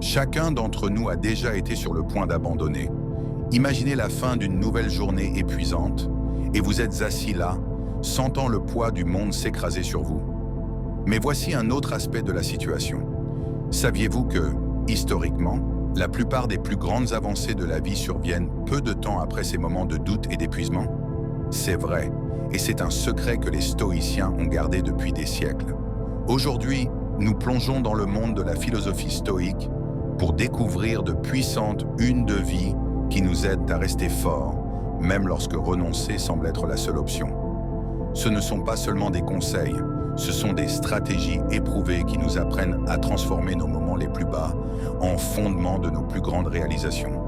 Chacun d'entre nous a déjà été sur le point d'abandonner. Imaginez la fin d'une nouvelle journée épuisante et vous êtes assis là, sentant le poids du monde s'écraser sur vous. Mais voici un autre aspect de la situation. Saviez-vous que, historiquement, la plupart des plus grandes avancées de la vie surviennent peu de temps après ces moments de doute et d'épuisement? C'est vrai, et c'est un secret que les stoïciens ont gardé depuis des siècles. Aujourd'hui, nous plongeons dans le monde de la philosophie stoïque pour découvrir de puissantes unes de vie qui nous aident à rester forts, même lorsque renoncer semble être la seule option. Ce ne sont pas seulement des conseils, ce sont des stratégies éprouvées qui nous apprennent à transformer nos moments les plus bas en fondement de nos plus grandes réalisations.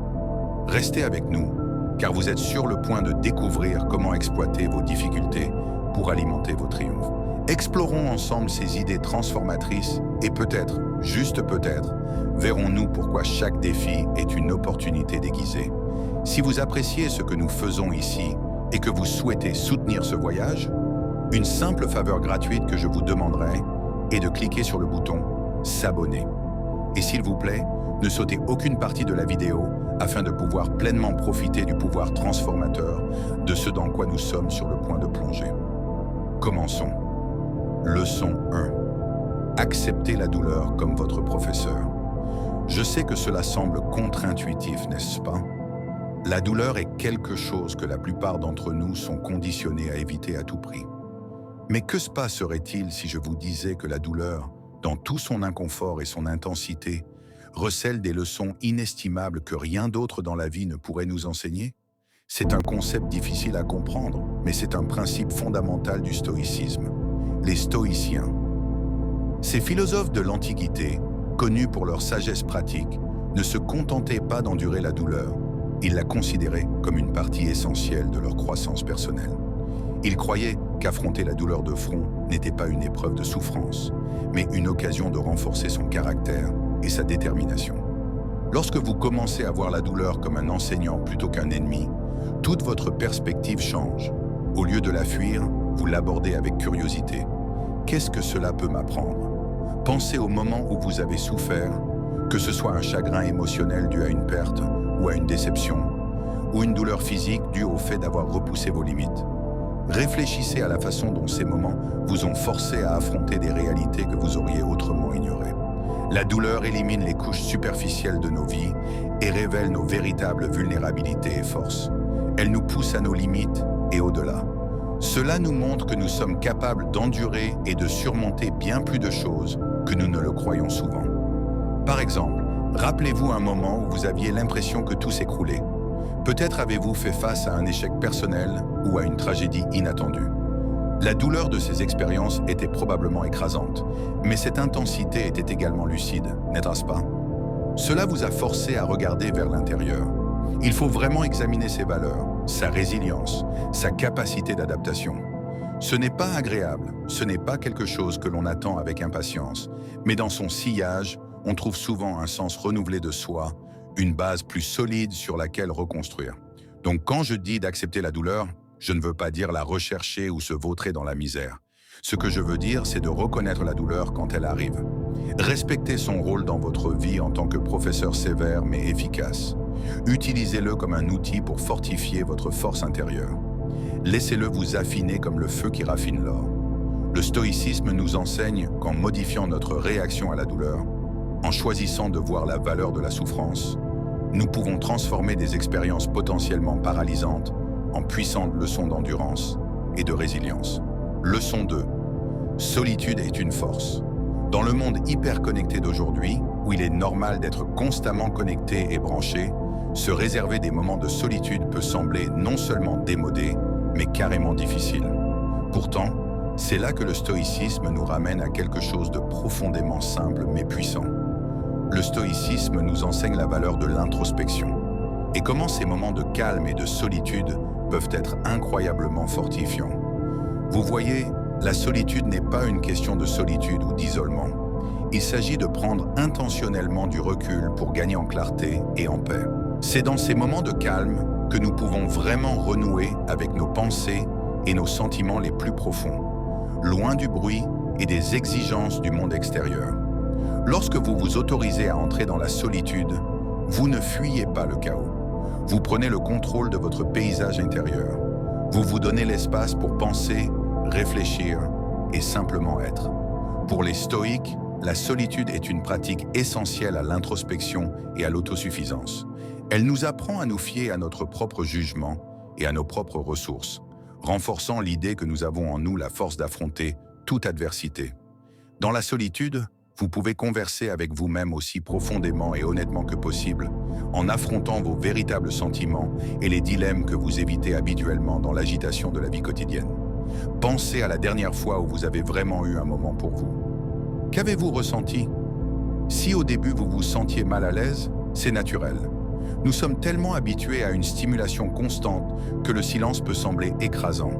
Restez avec nous, car vous êtes sur le point de découvrir comment exploiter vos difficultés pour alimenter vos triomphes. Explorons ensemble ces idées transformatrices et peut-être, juste peut-être, verrons-nous pourquoi chaque défi est une opportunité déguisée. Si vous appréciez ce que nous faisons ici et que vous souhaitez soutenir ce voyage, une simple faveur gratuite que je vous demanderai est de cliquer sur le bouton « S'abonner ». Et s'il vous plaît, ne sautez aucune partie de la vidéo afin de pouvoir pleinement profiter du pouvoir transformateur de ce dans quoi nous sommes sur le point de plonger. Commençons. Leçon 1. Acceptez la douleur comme votre professeur. Je sais que cela semble contre-intuitif, n'est-ce pas? La douleur est quelque chose que la plupart d'entre nous sont conditionnés à éviter à tout prix. Mais que se passerait-il si je vous disais que la douleur, dans tout son inconfort et son intensité, recèle des leçons inestimables que rien d'autre dans la vie ne pourrait nous enseigner? C'est un concept difficile à comprendre, mais c'est un principe fondamental du stoïcisme. Les stoïciens. Ces philosophes de l'Antiquité, connus pour leur sagesse pratique, ne se contentaient pas d'endurer la douleur. Ils la considéraient comme une partie essentielle de leur croissance personnelle. Ils croyaient qu'affronter la douleur de front n'était pas une épreuve de souffrance, mais une occasion de renforcer son caractère et sa détermination. Lorsque vous commencez à voir la douleur comme un enseignant plutôt qu'un ennemi, toute votre perspective change. Au lieu de la fuir, vous l'abordez avec curiosité. Qu'est-ce que cela peut m'apprendre? Pensez au moment où vous avez souffert, que ce soit un chagrin émotionnel dû à une perte ou à une déception, ou une douleur physique due au fait d'avoir repoussé vos limites. Réfléchissez à la façon dont ces moments vous ont forcé à affronter des réalités que vous auriez autrement ignorées. La douleur élimine les couches superficielles de nos vies et révèle nos véritables vulnérabilités et forces. Elle nous pousse à nos limites et au-delà. Cela nous montre que nous sommes capables d'endurer et de surmonter bien plus de choses que nous ne le croyons souvent. Par exemple, rappelez-vous un moment où vous aviez l'impression que tout s'écroulait. Peut-être avez-vous fait face à un échec personnel ou à une tragédie inattendue. La douleur de ces expériences était probablement écrasante, mais cette intensité était également lucide, n'est-ce pas? Cela vous a forcé à regarder vers l'intérieur. Il faut vraiment examiner ses valeurs, sa résilience, sa capacité d'adaptation. Ce n'est pas agréable, ce n'est pas quelque chose que l'on attend avec impatience, mais dans son sillage, on trouve souvent un sens renouvelé de soi, une base plus solide sur laquelle reconstruire. Donc quand je dis d'accepter la douleur, je ne veux pas dire la rechercher ou se vautrer dans la misère. Ce que je veux dire, c'est de reconnaître la douleur quand elle arrive. Respectez son rôle dans votre vie en tant que professeur sévère mais efficace. Utilisez-le comme un outil pour fortifier votre force intérieure. Laissez-le vous affiner comme le feu qui raffine l'or. Le stoïcisme nous enseigne qu'en modifiant notre réaction à la douleur, en choisissant de voir la valeur de la souffrance, nous pouvons transformer des expériences potentiellement paralysantes en puissantes leçons d'endurance et de résilience. Leçon 2. Solitude est une force. Dans le monde hyper connecté d'aujourd'hui, où il est normal d'être constamment connecté et branché, se réserver des moments de solitude peut sembler non seulement démodé, mais carrément difficile. Pourtant, c'est là que le stoïcisme nous ramène à quelque chose de profondément simple mais puissant. Le stoïcisme nous enseigne la valeur de l'introspection et comment ces moments de calme et de solitude peuvent être incroyablement fortifiants. Vous voyez, la solitude n'est pas une question de solitude ou d'isolement. Il s'agit de prendre intentionnellement du recul pour gagner en clarté et en paix. C'est dans ces moments de calme que nous pouvons vraiment renouer avec nos pensées et nos sentiments les plus profonds, loin du bruit et des exigences du monde extérieur. Lorsque vous vous autorisez à entrer dans la solitude, vous ne fuyez pas le chaos. Vous prenez le contrôle de votre paysage intérieur. Vous vous donnez l'espace pour penser, réfléchir et simplement être. Pour les stoïques, la solitude est une pratique essentielle à l'introspection et à l'autosuffisance. Elle nous apprend à nous fier à notre propre jugement et à nos propres ressources, renforçant l'idée que nous avons en nous la force d'affronter toute adversité. Dans la solitude, vous pouvez converser avec vous-même aussi profondément et honnêtement que possible, en affrontant vos véritables sentiments et les dilemmes que vous évitez habituellement dans l'agitation de la vie quotidienne. Pensez à la dernière fois où vous avez vraiment eu un moment pour vous. Qu'avez-vous ressenti? Si au début vous vous sentiez mal à l'aise, c'est naturel. Nous sommes tellement habitués à une stimulation constante que le silence peut sembler écrasant.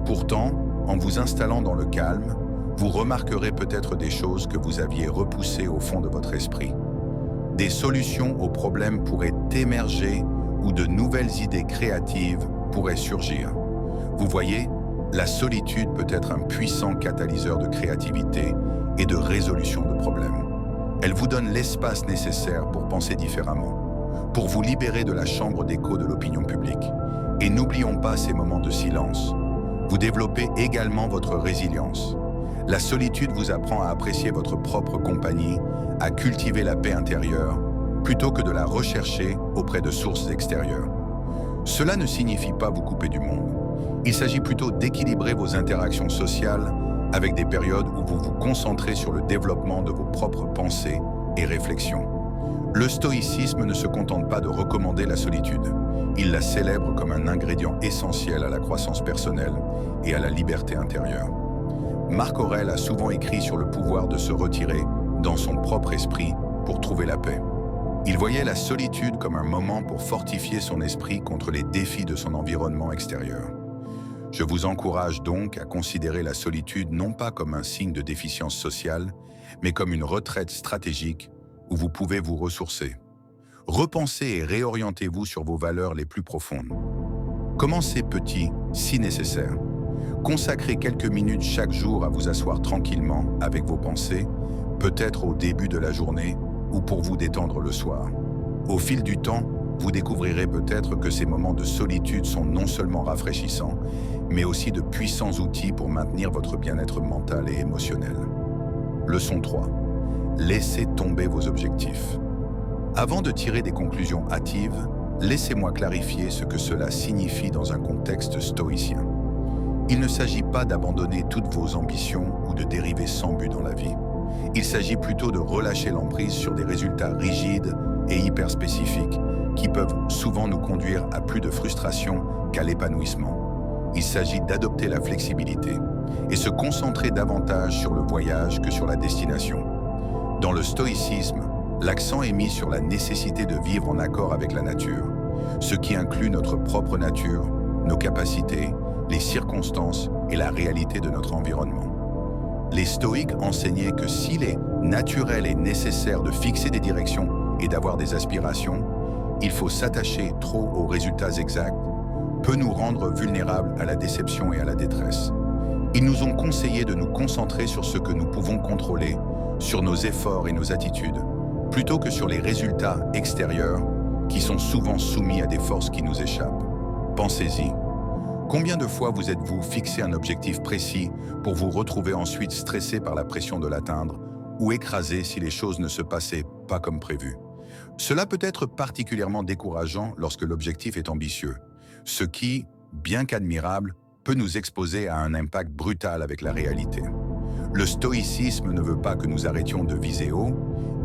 Pourtant, en vous installant dans le calme, vous remarquerez peut-être des choses que vous aviez repoussées au fond de votre esprit. Des solutions aux problèmes pourraient émerger ou de nouvelles idées créatives pourraient surgir. Vous voyez, la solitude peut être un puissant catalyseur de créativité et de résolution de problèmes. Elle vous donne l'espace nécessaire pour penser différemment, pour vous libérer de la chambre d'écho de l'opinion publique. Et n'oublions pas ces moments de silence. Vous développez également votre résilience. La solitude vous apprend à apprécier votre propre compagnie, à cultiver la paix intérieure, plutôt que de la rechercher auprès de sources extérieures. Cela ne signifie pas vous couper du monde. Il s'agit plutôt d'équilibrer vos interactions sociales avec des périodes où vous vous concentrez sur le développement de vos propres pensées et réflexions. Le stoïcisme ne se contente pas de recommander la solitude. Il la célèbre comme un ingrédient essentiel à la croissance personnelle et à la liberté intérieure. Marc Aurèle a souvent écrit sur le pouvoir de se retirer dans son propre esprit pour trouver la paix. Il voyait la solitude comme un moment pour fortifier son esprit contre les défis de son environnement extérieur. Je vous encourage donc à considérer la solitude non pas comme un signe de déficience sociale, mais comme une retraite stratégique où vous pouvez vous ressourcer. Repensez et réorientez-vous sur vos valeurs les plus profondes. Commencez petit, si nécessaire. Consacrez quelques minutes chaque jour à vous asseoir tranquillement avec vos pensées, peut-être au début de la journée ou pour vous détendre le soir. Au fil du temps, vous découvrirez peut-être que ces moments de solitude sont non seulement rafraîchissants, mais aussi de puissants outils pour maintenir votre bien-être mental et émotionnel. Leçon 3. Laissez tomber vos objectifs. Avant de tirer des conclusions hâtives, laissez-moi clarifier ce que cela signifie dans un contexte stoïcien. Il ne s'agit pas d'abandonner toutes vos ambitions ou de dériver sans but dans la vie. Il s'agit plutôt de relâcher l'emprise sur des résultats rigides et hyper spécifiques qui peuvent souvent nous conduire à plus de frustration qu'à l'épanouissement. Il s'agit d'adopter la flexibilité et se concentrer davantage sur le voyage que sur la destination. Dans le stoïcisme, l'accent est mis sur la nécessité de vivre en accord avec la nature, ce qui inclut notre propre nature, nos capacités, les circonstances et la réalité de notre environnement. Les stoïques enseignaient que s'il est naturel et nécessaire de fixer des directions et d'avoir des aspirations, il faut s'attacher trop aux résultats exacts, peut nous rendre vulnérables à la déception et à la détresse. Ils nous ont conseillé de nous concentrer sur ce que nous pouvons contrôler, sur nos efforts et nos attitudes, plutôt que sur les résultats extérieurs qui sont souvent soumis à des forces qui nous échappent. Pensez-y. Combien de fois vous êtes-vous fixé un objectif précis pour vous retrouver ensuite stressé par la pression de l'atteindre ou écrasé si les choses ne se passaient pas comme prévu? Cela peut être particulièrement décourageant lorsque l'objectif est ambitieux, ce qui, bien qu'admirable, peut nous exposer à un impact brutal avec la réalité. Le stoïcisme ne veut pas que nous arrêtions de viser haut,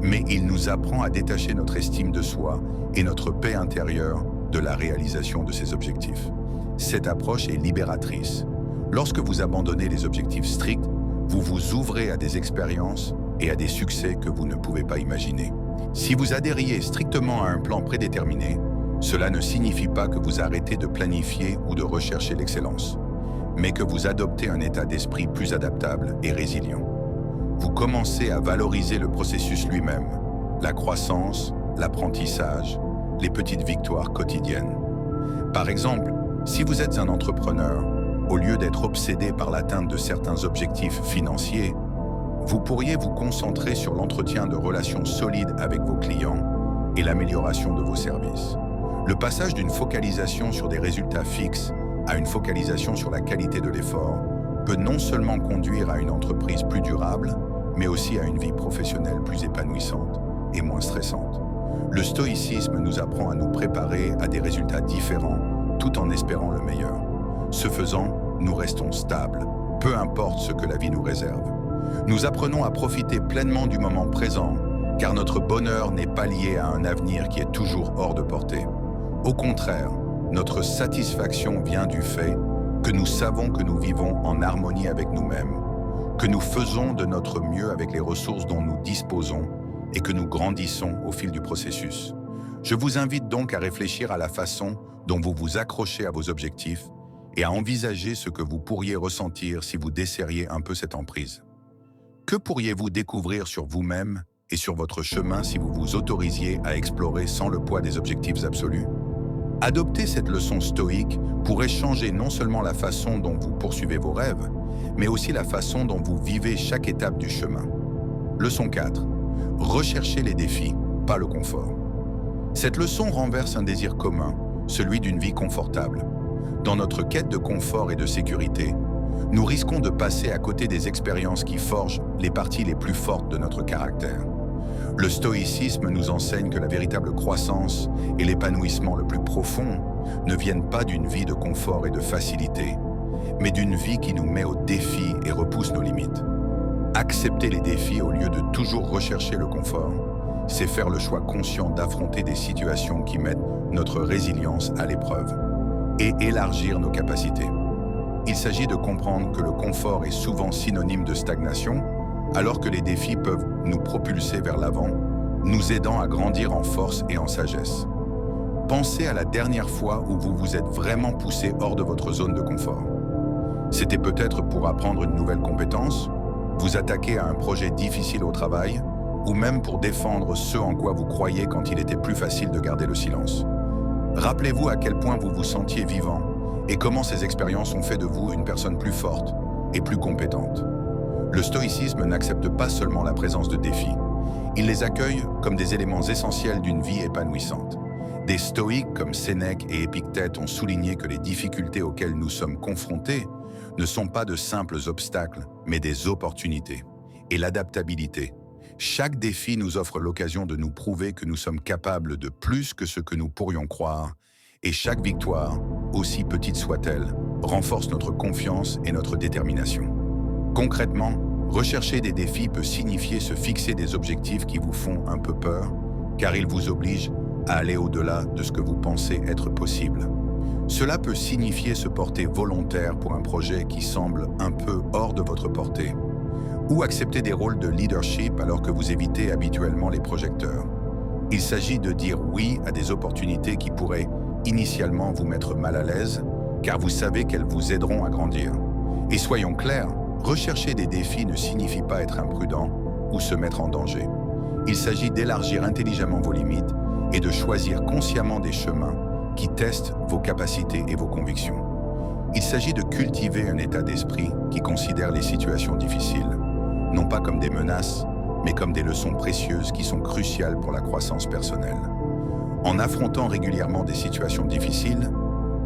mais il nous apprend à détacher notre estime de soi et notre paix intérieure de la réalisation de ces objectifs. Cette approche est libératrice. Lorsque vous abandonnez les objectifs stricts, vous vous ouvrez à des expériences et à des succès que vous ne pouvez pas imaginer. Si vous adhériez strictement à un plan prédéterminé, cela ne signifie pas que vous arrêtez de planifier ou de rechercher l'excellence, mais que vous adoptez un état d'esprit plus adaptable et résilient. Vous commencez à valoriser le processus lui-même, la croissance, l'apprentissage, les petites victoires quotidiennes. Par exemple, si vous êtes un entrepreneur, au lieu d'être obsédé par l'atteinte de certains objectifs financiers, Vous pourriez vous concentrer sur l'entretien de relations solides avec vos clients et l'amélioration de vos services. Le passage d'une focalisation sur des résultats fixes à une focalisation sur la qualité de l'effort peut non seulement conduire à une entreprise plus durable, mais aussi à une vie professionnelle plus épanouissante et moins stressante. Le stoïcisme nous apprend à nous préparer à des résultats différents tout en espérant le meilleur. Ce faisant, nous restons stables, peu importe ce que la vie nous réserve. Nous apprenons à profiter pleinement du moment présent, car notre bonheur n'est pas lié à un avenir qui est toujours hors de portée. Au contraire, notre satisfaction vient du fait que nous savons que nous vivons en harmonie avec nous-mêmes, que nous faisons de notre mieux avec les ressources dont nous disposons et que nous grandissons au fil du processus. Je vous invite donc à réfléchir à la façon dont vous vous accrochez à vos objectifs et à envisager ce que vous pourriez ressentir si vous desserriez un peu cette emprise. Que pourriez-vous découvrir sur vous-même et sur votre chemin si vous vous autorisiez à explorer sans le poids des objectifs absolus? Adopter cette leçon stoïque pourrait changer non seulement la façon dont vous poursuivez vos rêves, mais aussi la façon dont vous vivez chaque étape du chemin. Leçon 4. Recherchez les défis, pas le confort. Cette leçon renverse un désir commun, celui d'une vie confortable. Dans notre quête de confort et de sécurité, nous risquons de passer à côté des expériences qui forgent les parties les plus fortes de notre caractère. Le stoïcisme nous enseigne que la véritable croissance et l'épanouissement le plus profond ne viennent pas d'une vie de confort et de facilité, mais d'une vie qui nous met au défi et repousse nos limites. Accepter les défis au lieu de toujours rechercher le confort, c'est faire le choix conscient d'affronter des situations qui mettent notre résilience à l'épreuve et élargir nos capacités. Il s'agit de comprendre que le confort est souvent synonyme de stagnation, alors que les défis peuvent nous propulser vers l'avant, nous aidant à grandir en force et en sagesse. Pensez à la dernière fois où vous vous êtes vraiment poussé hors de votre zone de confort. C'était peut-être pour apprendre une nouvelle compétence, vous attaquer à un projet difficile au travail, ou même pour défendre ce en quoi vous croyez quand il était plus facile de garder le silence. Rappelez-vous à quel point vous vous sentiez vivant et comment ces expériences ont fait de vous une personne plus forte et plus compétente. Le stoïcisme n'accepte pas seulement la présence de défis, il les accueille comme des éléments essentiels d'une vie épanouissante. Des stoïques comme Sénèque et Épictète ont souligné que les difficultés auxquelles nous sommes confrontés ne sont pas de simples obstacles, mais des opportunités. Et l'adaptabilité. Chaque défi nous offre l'occasion de nous prouver que nous sommes capables de plus que ce que nous pourrions croire, et chaque victoire, aussi petite soit-elle, renforce notre confiance et notre détermination. Concrètement, rechercher des défis peut signifier se fixer des objectifs qui vous font un peu peur, car ils vous obligent à aller au-delà de ce que vous pensez être possible. Cela peut signifier se porter volontaire pour un projet qui semble un peu hors de votre portée, ou accepter des rôles de leadership alors que vous évitez habituellement les projecteurs. Il s'agit de dire oui à des opportunités qui pourraient initialement vous mettre mal à l'aise, car vous savez qu'elles vous aideront à grandir. Et soyons clairs, rechercher des défis ne signifie pas être imprudent ou se mettre en danger. Il s'agit d'élargir intelligemment vos limites et de choisir consciemment des chemins qui testent vos capacités et vos convictions. Il s'agit de cultiver un état d'esprit qui considère les situations difficiles, non pas comme des menaces, mais comme des leçons précieuses qui sont cruciales pour la croissance personnelle. En affrontant régulièrement des situations difficiles,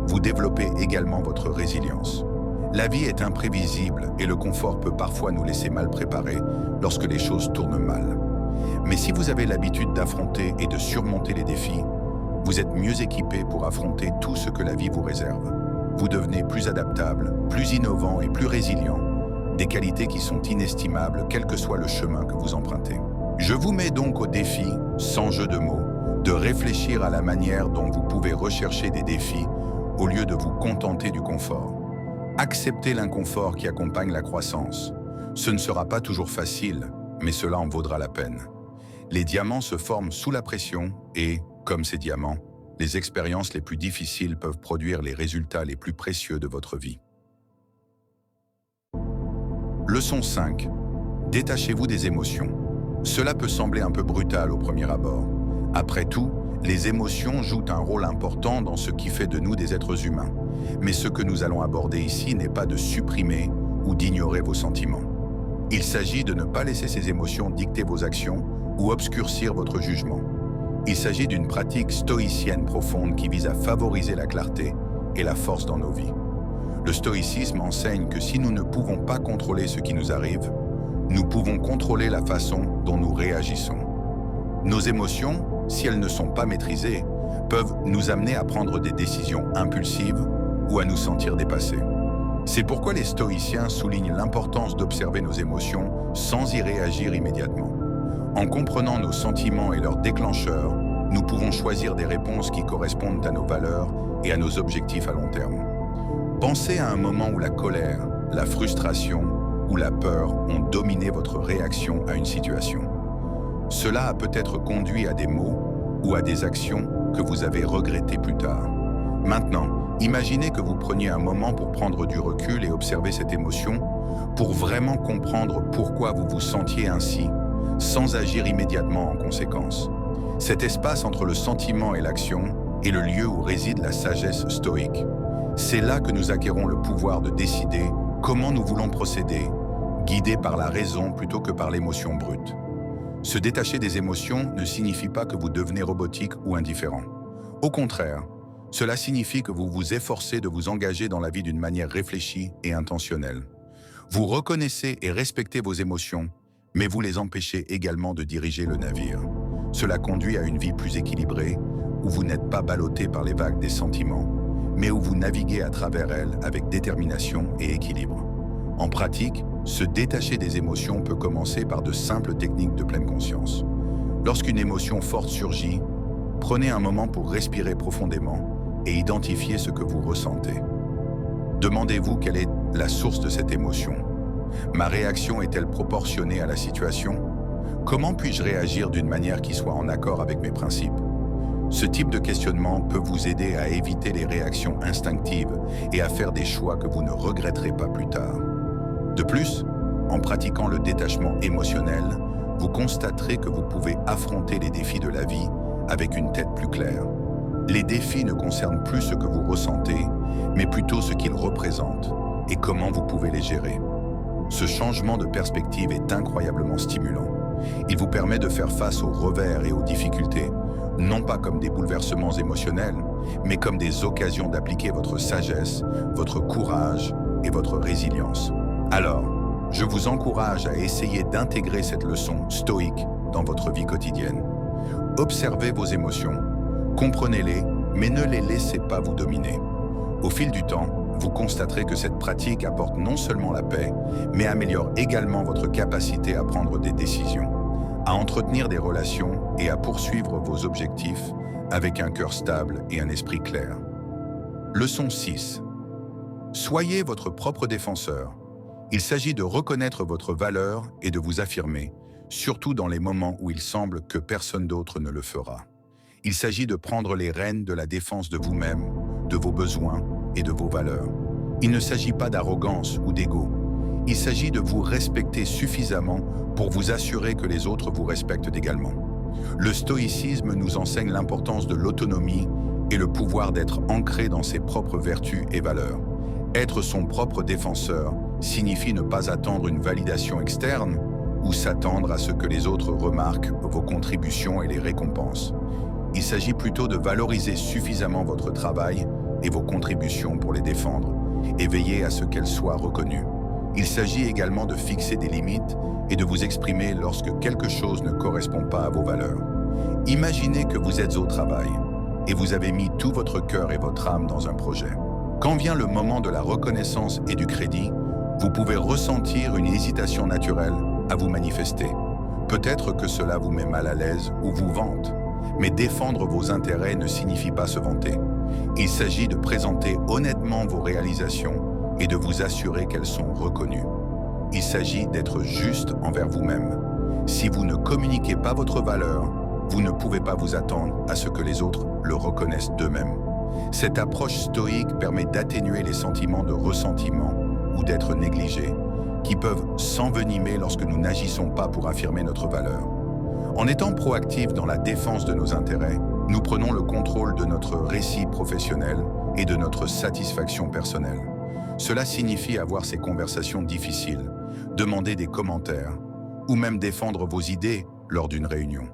vous développez également votre résilience. La vie est imprévisible et le confort peut parfois nous laisser mal préparés lorsque les choses tournent mal. Mais si vous avez l'habitude d'affronter et de surmonter les défis, vous êtes mieux équipé pour affronter tout ce que la vie vous réserve. Vous devenez plus adaptable, plus innovant et plus résilient, des qualités qui sont inestimables quel que soit le chemin que vous empruntez. Je vous mets donc au défi, sans jeu de mots, de réfléchir à la manière dont vous pouvez rechercher des défis au lieu de vous contenter du confort. Acceptez l'inconfort qui accompagne la croissance. Ce ne sera pas toujours facile, mais cela en vaudra la peine. Les diamants se forment sous la pression et, comme ces diamants, les expériences les plus difficiles peuvent produire les résultats les plus précieux de votre vie. Leçon 5. Détachez-vous des émotions. Cela peut sembler un peu brutal au premier abord. Après tout, les émotions jouent un rôle important dans ce qui fait de nous des êtres humains. Mais ce que nous allons aborder ici n'est pas de supprimer ou d'ignorer vos sentiments. Il s'agit de ne pas laisser ces émotions dicter vos actions ou obscurcir votre jugement. Il s'agit d'une pratique stoïcienne profonde qui vise à favoriser la clarté et la force dans nos vies. Le stoïcisme enseigne que si nous ne pouvons pas contrôler ce qui nous arrive, nous pouvons contrôler la façon dont nous réagissons. Nos émotions, si elles ne sont pas maîtrisées, peuvent nous amener à prendre des décisions impulsives ou à nous sentir dépassés. C'est pourquoi les stoïciens soulignent l'importance d'observer nos émotions sans y réagir immédiatement. En comprenant nos sentiments et leurs déclencheurs, nous pouvons choisir des réponses qui correspondent à nos valeurs et à nos objectifs à long terme. Pensez à un moment où la colère, la frustration ou la peur ont dominé votre réaction à une situation. Cela a peut-être conduit à des mots ou à des actions que vous avez regrettées plus tard. Maintenant, imaginez que vous preniez un moment pour prendre du recul et observer cette émotion, pour vraiment comprendre pourquoi vous vous sentiez ainsi, sans agir immédiatement en conséquence. Cet espace entre le sentiment et l'action est le lieu où réside la sagesse stoïque. C'est là que nous acquérons le pouvoir de décider comment nous voulons procéder, guidés par la raison plutôt que par l'émotion brute. Se détacher des émotions ne signifie pas que vous devenez robotique ou indifférent. Au contraire, cela signifie que vous vous efforcez de vous engager dans la vie d'une manière réfléchie et intentionnelle. Vous reconnaissez et respectez vos émotions, mais vous les empêchez également de diriger le navire. Cela conduit à une vie plus équilibrée, où vous n'êtes pas ballotté par les vagues des sentiments, mais où vous naviguez à travers elles avec détermination et équilibre. En pratique, se détacher des émotions peut commencer par de simples techniques de pleine conscience. Lorsqu'une émotion forte surgit, prenez un moment pour respirer profondément et identifier ce que vous ressentez. Demandez-vous quelle est la source de cette émotion. Ma réaction est-elle proportionnée à la situation? Comment puis-je réagir d'une manière qui soit en accord avec mes principes? Ce type de questionnement peut vous aider à éviter les réactions instinctives et à faire des choix que vous ne regretterez pas plus tard. De plus, en pratiquant le détachement émotionnel, vous constaterez que vous pouvez affronter les défis de la vie avec une tête plus claire. Les défis ne concernent plus ce que vous ressentez, mais plutôt ce qu'ils représentent et comment vous pouvez les gérer. Ce changement de perspective est incroyablement stimulant. Il vous permet de faire face aux revers et aux difficultés, non pas comme des bouleversements émotionnels, mais comme des occasions d'appliquer votre sagesse, votre courage et votre résilience. Alors, je vous encourage à essayer d'intégrer cette leçon stoïque dans votre vie quotidienne. Observez vos émotions, comprenez-les, mais ne les laissez pas vous dominer. Au fil du temps, vous constaterez que cette pratique apporte non seulement la paix, mais améliore également votre capacité à prendre des décisions, à entretenir des relations et à poursuivre vos objectifs avec un cœur stable et un esprit clair. Leçon 6. Soyez votre propre défenseur. Il s'agit de reconnaître votre valeur et de vous affirmer, surtout dans les moments où il semble que personne d'autre ne le fera. Il s'agit de prendre les rênes de la défense de vous-même, de vos besoins et de vos valeurs. Il ne s'agit pas d'arrogance ou d'ego. Il s'agit de vous respecter suffisamment pour vous assurer que les autres vous respectent également. Le stoïcisme nous enseigne l'importance de l'autonomie et le pouvoir d'être ancré dans ses propres vertus et valeurs. Être son propre défenseur signifie ne pas attendre une validation externe ou s'attendre à ce que les autres remarquent vos contributions et les récompensent. Il s'agit plutôt de valoriser suffisamment votre travail et vos contributions pour les défendre et veiller à ce qu'elles soient reconnues. Il s'agit également de fixer des limites et de vous exprimer lorsque quelque chose ne correspond pas à vos valeurs. Imaginez que vous êtes au travail et vous avez mis tout votre cœur et votre âme dans un projet. Quand vient le moment de la reconnaissance et du crédit, vous pouvez ressentir une hésitation naturelle à vous manifester. Peut-être que cela vous met mal à l'aise ou vous vante, mais défendre vos intérêts ne signifie pas se vanter. Il s'agit de présenter honnêtement vos réalisations et de vous assurer qu'elles sont reconnues. Il s'agit d'être juste envers vous-même. Si vous ne communiquez pas votre valeur, vous ne pouvez pas vous attendre à ce que les autres le reconnaissent d'eux-mêmes. Cette approche stoïque permet d'atténuer les sentiments de ressentiment ou d'être négligé, qui peuvent s'envenimer lorsque nous n'agissons pas pour affirmer notre valeur. En étant proactifs dans la défense de nos intérêts, nous prenons le contrôle de notre récit professionnel et de notre satisfaction personnelle. Cela signifie avoir ces conversations difficiles, demander des commentaires ou même défendre vos idées lors d'une réunion.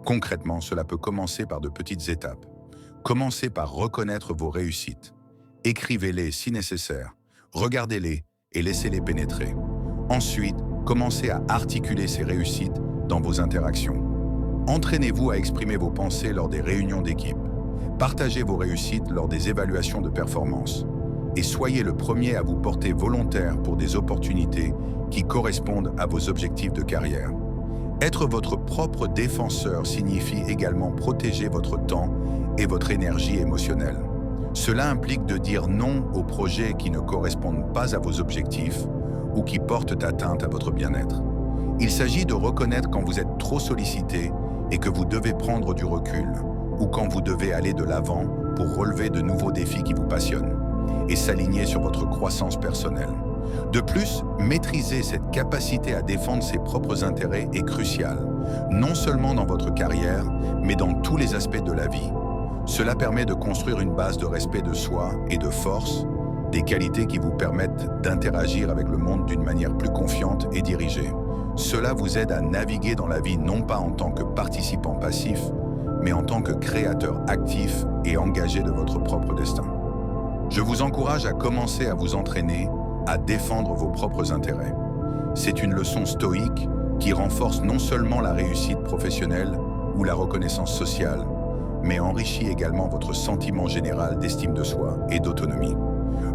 Concrètement, cela peut commencer par de petites étapes. Commencez par reconnaître vos réussites. Écrivez-les si nécessaire, regardez-les et laissez-les pénétrer. Ensuite, commencez à articuler ces réussites dans vos interactions. Entraînez-vous à exprimer vos pensées lors des réunions d'équipe. Partagez vos réussites lors des évaluations de performance. Et soyez le premier à vous porter volontaire pour des opportunités qui correspondent à vos objectifs de carrière. Être votre propre défenseur signifie également protéger votre temps et votre énergie émotionnelle. Cela implique de dire non aux projets qui ne correspondent pas à vos objectifs ou qui portent atteinte à votre bien-être. Il s'agit de reconnaître quand vous êtes trop sollicité et que vous devez prendre du recul, ou quand vous devez aller de l'avant pour relever de nouveaux défis qui vous passionnent et s'aligner sur votre croissance personnelle. De plus, maîtriser cette capacité à défendre ses propres intérêts est crucial, non seulement dans votre carrière, mais dans tous les aspects de la vie. Cela permet de construire une base de respect de soi et de force, des qualités qui vous permettent d'interagir avec le monde d'une manière plus confiante et dirigée. Cela vous aide à naviguer dans la vie non pas en tant que participant passif, mais en tant que créateur actif et engagé de votre propre destin. Je vous encourage à commencer à vous entraîner à défendre vos propres intérêts. C'est une leçon stoïque qui renforce non seulement la réussite professionnelle ou la reconnaissance sociale, mais enrichit également votre sentiment général d'estime de soi et d'autonomie.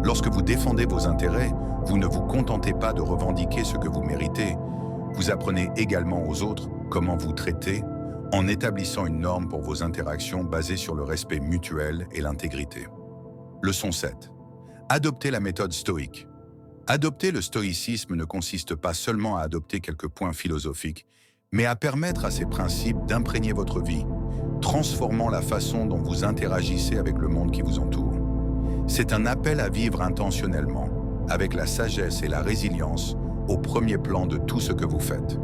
Lorsque vous défendez vos intérêts, vous ne vous contentez pas de revendiquer ce que vous méritez, vous apprenez également aux autres comment vous traiter en établissant une norme pour vos interactions basée sur le respect mutuel et l'intégrité. Leçon 7. Adoptez la méthode stoïque. Adopter le stoïcisme ne consiste pas seulement à adopter quelques points philosophiques, mais à permettre à ces principes d'imprégner votre vie, transformant la façon dont vous interagissez avec le monde qui vous entoure. C'est un appel à vivre intentionnellement, avec la sagesse et la résilience au premier plan de tout ce que vous faites.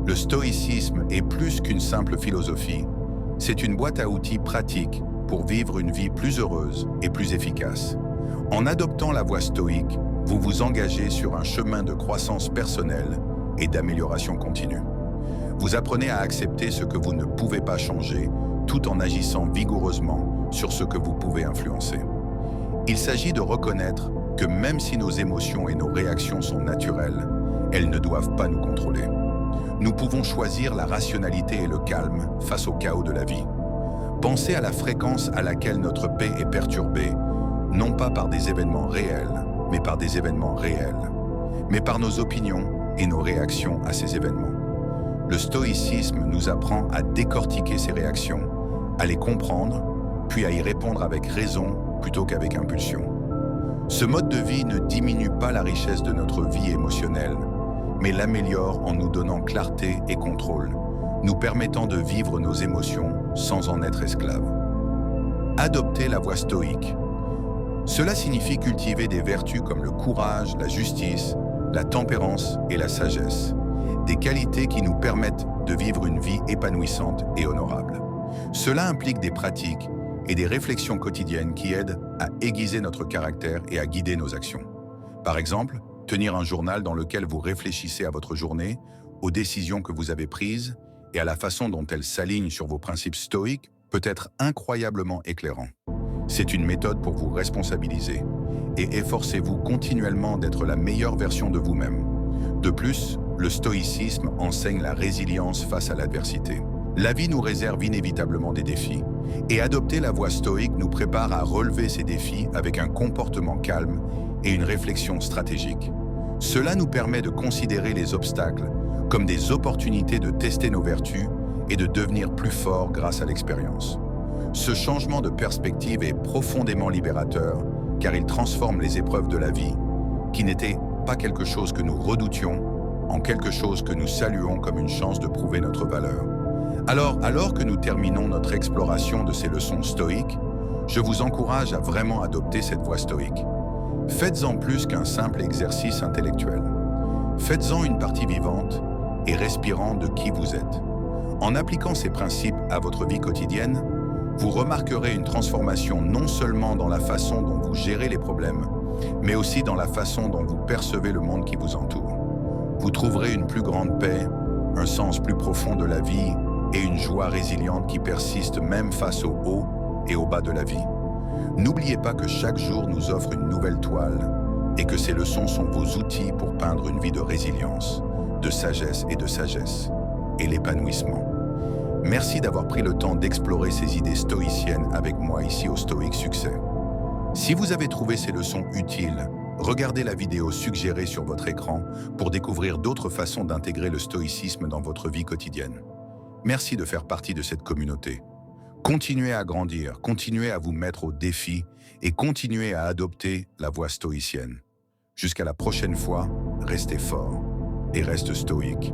Le stoïcisme est plus qu'une simple philosophie, c'est une boîte à outils pratique pour vivre une vie plus heureuse et plus efficace. En adoptant la voie stoïque, vous vous engagez sur un chemin de croissance personnelle et d'amélioration continue. Vous apprenez à accepter ce que vous ne pouvez pas changer, tout en agissant vigoureusement sur ce que vous pouvez influencer. Il s'agit de reconnaître que même si nos émotions et nos réactions sont naturelles, elles ne doivent pas nous contrôler. Nous pouvons choisir la rationalité et le calme face au chaos de la vie. Pensez à la fréquence à laquelle notre paix est perturbée, non pas par des événements réels, mais par des événements réels, mais par nos opinions et nos réactions à ces événements. Le stoïcisme nous apprend à décortiquer ces réactions, à les comprendre, puis à y répondre avec raison plutôt qu'avec impulsion. Ce mode de vie ne diminue pas la richesse de notre vie émotionnelle, mais l'améliore en nous donnant clarté et contrôle, nous permettant de vivre nos émotions sans en être esclaves. Adopter la voie stoïque. Cela signifie cultiver des vertus comme le courage, la justice, la tempérance et la sagesse, des qualités qui nous permettent de vivre une vie épanouissante et honorable. Cela implique des pratiques et des réflexions quotidiennes qui aident à aiguiser notre caractère et à guider nos actions. Par exemple, tenir un journal dans lequel vous réfléchissez à votre journée, aux décisions que vous avez prises et à la façon dont elles s'alignent sur vos principes stoïques peut être incroyablement éclairant. C'est une méthode pour vous responsabiliser et efforcez-vous continuellement d'être la meilleure version de vous-même. De plus, le stoïcisme enseigne la résilience face à l'adversité. La vie nous réserve inévitablement des défis et adopter la voie stoïque nous prépare à relever ces défis avec un comportement calme et une réflexion stratégique. Cela nous permet de considérer les obstacles comme des opportunités de tester nos vertus et de devenir plus forts grâce à l'expérience. Ce changement de perspective est profondément libérateur car il transforme les épreuves de la vie, qui n'étaient pas quelque chose que nous redoutions, en quelque chose que nous saluons comme une chance de prouver notre valeur. Alors que nous terminons notre exploration de ces leçons stoïques, je vous encourage à vraiment adopter cette voie stoïque. Faites-en plus qu'un simple exercice intellectuel. Faites-en une partie vivante et respirant de qui vous êtes. En appliquant ces principes à votre vie quotidienne, vous remarquerez une transformation non seulement dans la façon dont vous gérez les problèmes, mais aussi dans la façon dont vous percevez le monde qui vous entoure. Vous trouverez une plus grande paix, un sens plus profond de la vie et une joie résiliente qui persiste même face au haut et au bas de la vie. N'oubliez pas que chaque jour nous offre une nouvelle toile et que ces leçons sont vos outils pour peindre une vie de résilience, de sagesse et l'épanouissement. Merci d'avoir pris le temps d'explorer ces idées stoïciennes avec moi ici au Stoïque Succès. Si vous avez trouvé ces leçons utiles, regardez la vidéo suggérée sur votre écran pour découvrir d'autres façons d'intégrer le stoïcisme dans votre vie quotidienne. Merci de faire partie de cette communauté. Continuez à grandir, continuez à vous mettre au défi et continuez à adopter la voie stoïcienne. Jusqu'à la prochaine fois, restez fort et reste stoïque.